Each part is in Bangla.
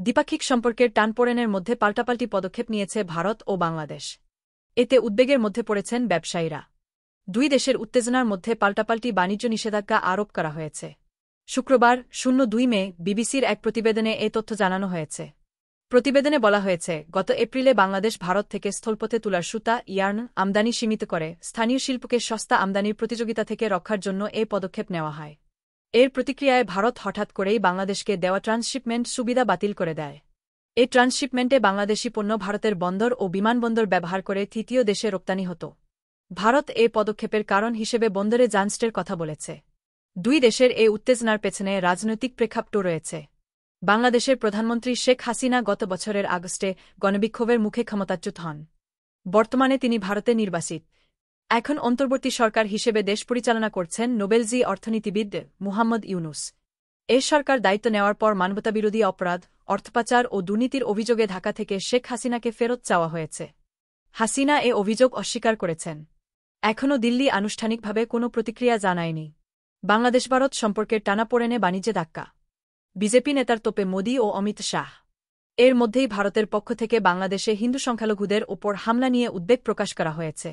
দ্বিপাক্ষিক সম্পর্কের টানপোড়েনের মধ্যে পাল্টাপাল্টি পদক্ষেপ নিয়েছে ভারত ও বাংলাদেশ। এতে উদ্বেগের মধ্যে পড়েছেন ব্যবসায়ীরা। দুই দেশের উত্তেজনার মধ্যে পাল্টাপাল্টি বাণিজ্য নিষেধাজ্ঞা আরোপ করা হয়েছে। শুক্রবার 2 মে বিবিসির এক প্রতিবেদনে এ তথ্য জানানো হয়েছে। প্রতিবেদনে বলা হয়েছে, গত এপ্রিলে বাংলাদেশ ভারত থেকে স্থলপথে তুলার সুতা ইয়ার্ন আমদানি সীমিত করে স্থানীয় শিল্পকে সস্তা আমদানির প্রতিযোগিতা থেকে রক্ষার জন্য এ পদক্ষেপ নেওয়া হয়। এর প্রতিক্রিয়ায় ভারত হঠাৎ করেই বাংলাদেশকে দেওয়া ট্রান্সশিপমেন্ট সুবিধা বাতিল করে দেয়। এই ট্রান্সশিপমেন্টে বাংলাদেশি পণ্য ভারতের বন্দর ও বিমানবন্দর ব্যবহার করে তৃতীয় দেশে রপ্তানি হতো। ভারত এ পদক্ষেপের কারণ হিসেবে বন্দরে যানজটের কথা বলেছে। দুই দেশের এ উত্তেজনার পেছনে রাজনৈতিক প্রেক্ষাপটও রয়েছে। বাংলাদেশের প্রধানমন্ত্রী শেখ হাসিনা গত বছরের আগস্টে গণবিক্ষোভের মুখে ক্ষমতাচ্যুত হন। বর্তমানে তিনি ভারতে নির্বাসিত। এখন অন্তর্বর্তী সরকার হিসেবে দেশ পরিচালনা করছেন নোবেলজি অর্থনীতিবিদ মুহাম্মদ ইউনুস। এ সরকার দায়িত্ব নেওয়ার পর মানবতাবিরোধী অপরাধ, অর্থপাচার ও দুর্নীতির অভিযোগে ঢাকা থেকে শেখ হাসিনাকে ফেরত চাওয়া হয়েছে। হাসিনা এ অভিযোগ অস্বীকার করেছেন। এখনও দিল্লি আনুষ্ঠানিকভাবে কোনো প্রতিক্রিয়া জানায়নি। বাংলাদেশ ভারত সম্পর্কের টানাপোড়েনে বাণিজ্যে ধাক্কা। বিজেপি নেতার তোপে মোদি ও অমিত শাহ। এর মধ্যেই ভারতের পক্ষ থেকে বাংলাদেশে হিন্দু সংখ্যালঘুদের ওপর হামলা নিয়ে উদ্বেগ প্রকাশ করা হয়েছে।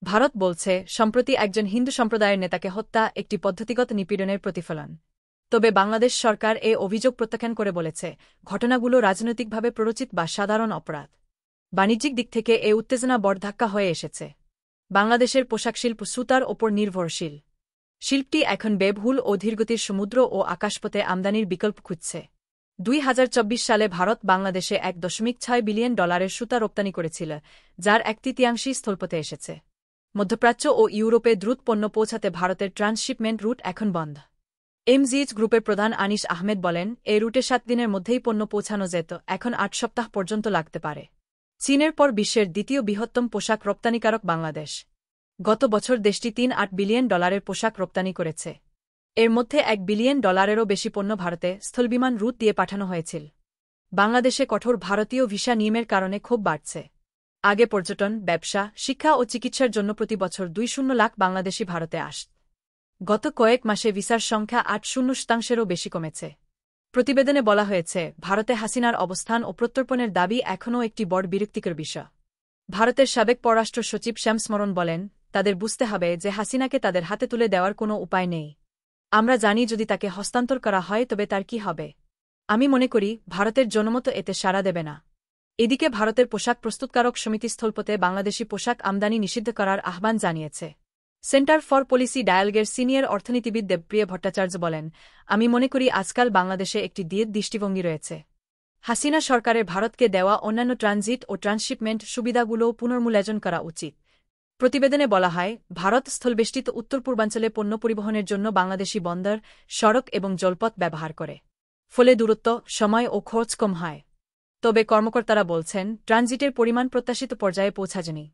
ভারত বলছে, সম্প্রতি একজন হিন্দু সম্প্রদায়ের নেতাকে হত্যা একটি পদ্ধতিগত নিপীড়নের প্রতিফলন। তবে বাংলাদেশ সরকার এ অভিযোগ প্রত্যাখ্যান করে বলেছে, ঘটনাগুলো রাজনৈতিকভাবে প্ররোচিত বা সাধারণ অপরাধ। বাণিজ্যিক দিক থেকে এ উত্তেজনা বড় ধাক্কা হয়ে এসেছে। বাংলাদেশের পোশাক শিল্প সুতার ওপর নির্ভরশীল। শিল্পটি এখন ব্যয়বহুল ও ধীরগতির সমুদ্র ও আকাশপথে আমদানির বিকল্প খুঁজছে। 2024 সালে ভারত বাংলাদেশে $1.6 বিলিয়ন সুতা রপ্তানি করেছিল, যার 1/3 স্থলপথে এসেছে। মধ্যপ্রাচ্য ও ইউরোপে দ্রুত পণ্য পৌঁছাতে ভারতের ট্রান্সশিপমেন্ট রুট এখন বন্ধ। এমজিএইচ গ্রুপের প্রধান আনিস আহমেদ বলেন, এই রুটে 7 দিনের মধ্যেই পণ্য পৌঁছানো যেত, এখন 8 সপ্তাহ পর্যন্ত লাগতে পারে। চীনের পর বিশ্বের দ্বিতীয় বৃহত্তম পোশাক রপ্তানিকারক বাংলাদেশ। গত বছর দেশটি $3.8 বিলিয়ন পোশাক রপ্তানি করেছে। এর মধ্যে $1 বিলিয়ন বেশি পণ্য ভারতে স্থলবিমান রুট দিয়ে পাঠানো হয়েছিল। বাংলাদেশে কঠোর ভারতীয় ভিসা নিয়মের কারণে ক্ষোভ বাড়ছে। আগে পর্যটন, ব্যবসা, শিক্ষা ও চিকিৎসার জন্য প্রতি বছর 20 লাখ বাংলাদেশি ভারতে আসত। গত কয়েক মাসে ভিসার সংখ্যা 80% বেশি কমেছে। প্রতিবেদনে বলা হয়েছে, ভারতে হাসিনার অবস্থান ও প্রত্যর্পণের দাবি এখনও একটি বড় বিরক্তিকর বিষয়। ভারতের সাবেক পররাষ্ট্র সচিব শ্যাম স্মরণ বলেন, তাদের বুঝতে হবে যে হাসিনাকে তাদের হাতে তুলে দেওয়ার কোনো উপায় নেই। আমরা জানি যদি তাকে হস্তান্তর করা হয় তবে তার কি হবে। আমি মনে করি ভারতের জনমত এতে সাড়া দেবে না। এদিকে ভারতের পোশাক প্রস্তুতকারক সমিতি স্থলপথে বাংলাদেশি পোশাক আমদানি নিষিদ্ধ করার আহ্বান জানিয়েছে। সেন্টার ফর পলিসি ডায়ালগের সিনিয়র অর্থনীতিবিদ দেবপ্রিয় ভট্টাচার্য বলেন, আমি মনে করি আজকাল বাংলাদেশে একটি দ্বিধ দৃষ্টিভঙ্গি রয়েছে। হাসিনা সরকারের ভারতকে দেওয়া অন্যান্য ট্রানজিট ও ট্রান্সশিপমেন্ট সুবিধাগুলোও পুনর্মূল্যায়ন করা উচিত। প্রতিবেদনে বলা হয়, ভারত স্থলবেষ্টিত উত্তর পূর্বাঞ্চলে পণ্য পরিবহনের জন্য বাংলাদেশি বন্দর, সড়ক এবং জলপথ ব্যবহার করে। ফলে দূরত্ব, সময় ও খরচ কম হয়। তবে কর্মকর্তারা বলছেন, ট্রানজিটের পরিমাণ প্রত্যাশিত পর্যায়ে পৌঁছায়নি।